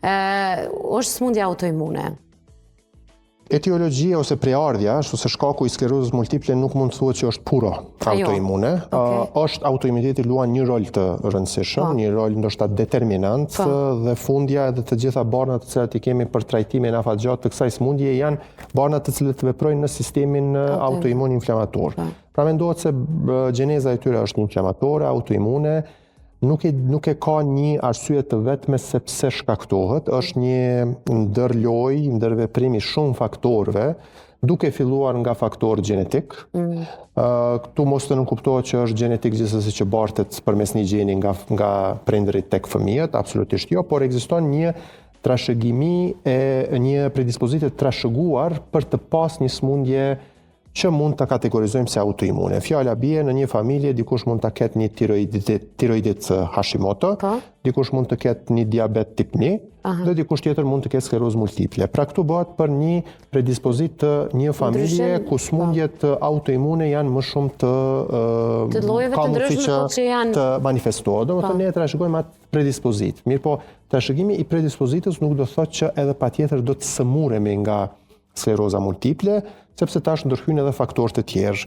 është sëmundja autoimune? Etiologjia ose preardhja, ose shkaku i sklerozës multiple nuk mund të thuhet që është puro autoimune. Është autoimuniteti luan një rol të rëndësishëm, një rol ndoshta determinant dhe fundja edhe të gjitha barnat të cilat i kemi për trajtimin afatgjat të kësaj sëmundje janë barnat të cilët veprojnë në sistemin autoimun inflamator. Pra mendohet se gjeneza e tyre është inflamatore, autoimune, nuk e ka një arsye të vetme sepse shkaktohet, është një ndërlojë, ndërveprim i shumë faktorëve, duke filluar nga faktor gjenetik. Këtu mos të nënkuptohet që është gjenetik gjithsesi që bartet përmes një gjeni nga prindërit tek fëmijët, absolutisht jo, por ekziston një trashëgimi e një predispozitë të trashëguar për të pas një sëmundje që mund të kategorizojmë si autoimune. Fjala bie në një familje, dikush mund të ketë një tiroidit Hashimoto, dikush mund të ketë një diabet tip 1, dhe dikush tjetër mund të ketë sklerozë multiple. Pra këtu bëhet për një predispozit të një familje ku sëmundjet autoimune janë më shumë të të manifestohet. Do më thënë ne trashëgojmë atë predispozit. Mirë po, trashëgimi i predispozitës nuk do thotë që edhe patjetër do të sëmuremi nga skleroza multiple, sepse tash ndërhyjnë edhe faktorë të tjerë.